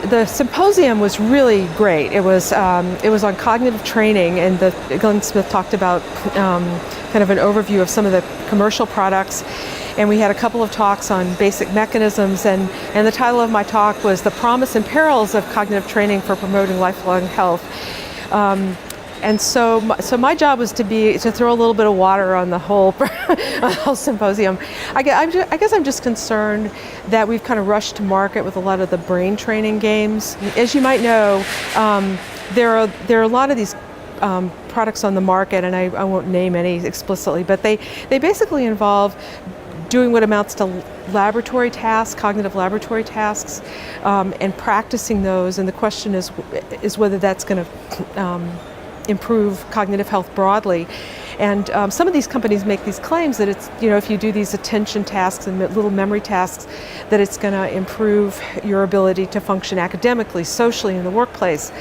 the symposium was really great. It was on cognitive training, and Glenn Smith talked about kind of an overview of some of the commercial products, and we had a couple of talks on basic mechanisms, and the title of my talk was "The Promise and Perils of Cognitive Training for Promoting Lifelong Health." And so my job was to throw a little bit of water on the whole, whole symposium. I guess I'm just concerned that we've kind of rushed to market with a lot of the brain training games. As you might know, there are a lot of these products on the market, and I won't name any explicitly, but they basically involve doing what amounts to laboratory tasks, cognitive laboratory tasks, and practicing those. And the question is whether that's going to improve cognitive health broadly. And some of these companies make these claims that it's, if you do these attention tasks and little memory tasks, that it's going to improve your ability to function academically, socially, in the workplace.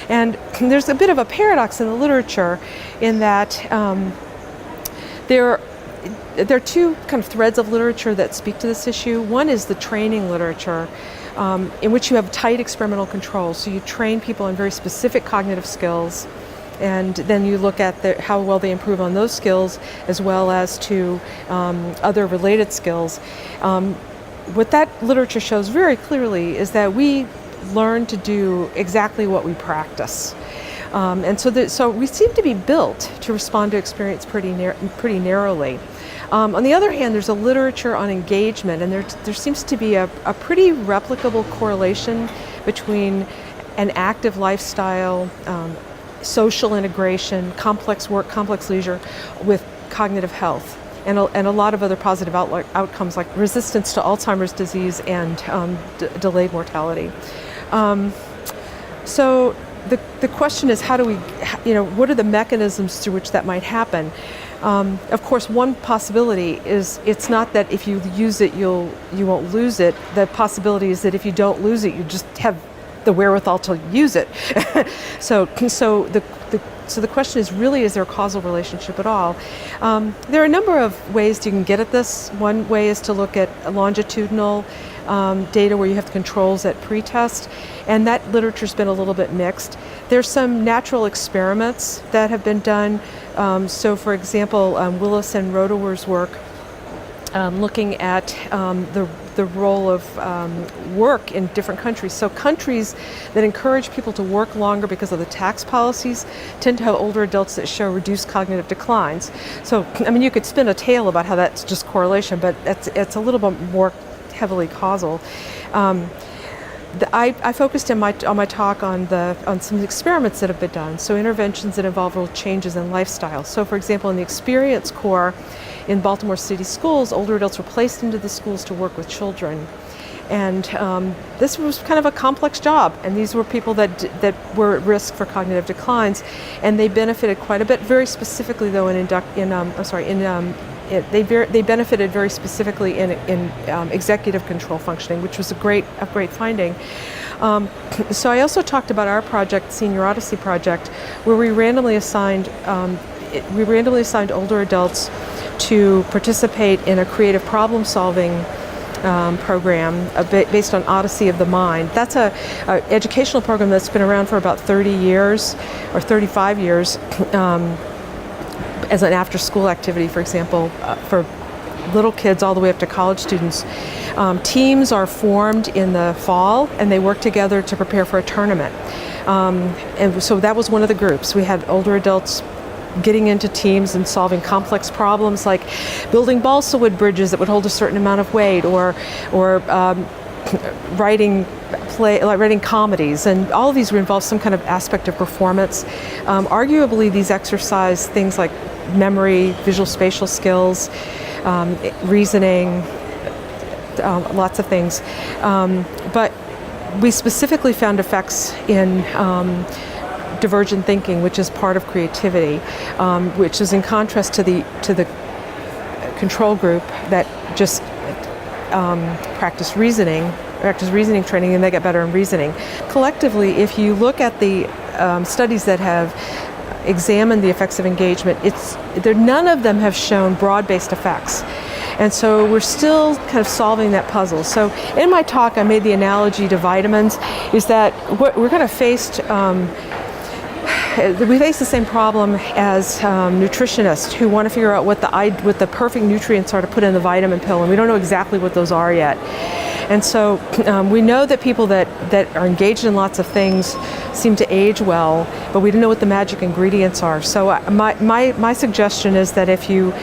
And there's a bit of a paradox in the literature in that there are two kind of threads of literature that speak to this issue. One is the training literature, in which you have tight experimental controls. So you train people on very specific cognitive skills, and then you look at how well they improve on those skills, as well as to other related skills. What that literature shows very clearly is that we learn to do exactly what we practice. And so we seem to be built to respond to experience pretty narrowly. On the other hand, there's a literature on engagement, and there seems to be a pretty replicable correlation between an active lifestyle, social integration, complex work, complex leisure, with cognitive health, and a lot of other positive outcomes like resistance to Alzheimer's disease and delayed mortality. So the question is, how do we, what are the mechanisms through which that might happen? Of course, one possibility is it's not that if you use it, you won't lose it. The possibility is that if you don't lose it, you just have the wherewithal to use it. So the question is really, is there a causal relationship at all? There are a number of ways you can get at this. One way is to look at longitudinal data where you have the controls at pretest, and that literature's been a little bit mixed. There's some natural experiments that have been done. So for example, Willis and Rotower's work looking at the role of work in different countries. So countries that encourage people to work longer because of the tax policies tend to have older adults that show reduced cognitive declines. So, you could spin a tale about how that's just correlation, but it's a little bit more heavily causal. I focused on my talk on some experiments that have been done, so interventions that involve real changes in lifestyle. So for example, in the experience core in Baltimore City schools, older adults were placed into the schools to work with children. And this was kind of a complex job, and these were people that were at risk for cognitive declines, and they benefited quite a bit. Very specifically, though, they benefited very specifically in executive control functioning, which was a great finding. So I also talked about our project, Senior Odyssey project, where we randomly assigned older adults to participate in a creative problem-solving program based on Odyssey of the Mind. That's a educational program that's been around for about 30 years or 35 years as an after-school activity, for example, for little kids all the way up to college students. Teams are formed in the fall, and they work together to prepare for a tournament. And so that was one of the groups. We had older adults getting into teams and solving complex problems like building balsa wood bridges that would hold a certain amount of weight, or writing comedies, and all of these would involve some kind of aspect of performance. Arguably, these exercise things like memory, visual spatial skills, reasoning, lots of things. But we specifically found effects in divergent thinking, which is part of creativity, which is in contrast to the control group that just practice reasoning training, and they get better in reasoning. Collectively, if you look at the studies that have examined the effects of engagement, none of them have shown broad-based effects. And so we're still kind of solving that puzzle. So in my talk, I made the analogy to vitamins, is that we're going to face we face the same problem as nutritionists who want to figure out what the perfect nutrients are to put in the vitamin pill, and we don't know exactly what those are yet. And so we know that people that are engaged in lots of things seem to age well, but we don't know what the magic ingredients are. So my suggestion is that if you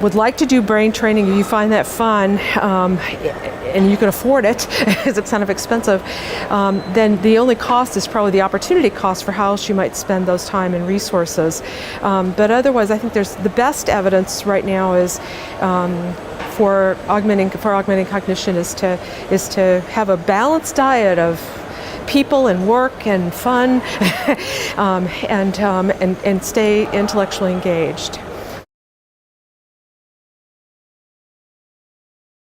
would like to do brain training, or you find that fun, and you can afford it because it's kind of expensive, then the only cost is probably the opportunity cost for how else you might spend those time and resources. But otherwise, I think there's the best evidence right now is for augmenting cognition is to have a balanced diet of people and work and fun, and stay intellectually engaged.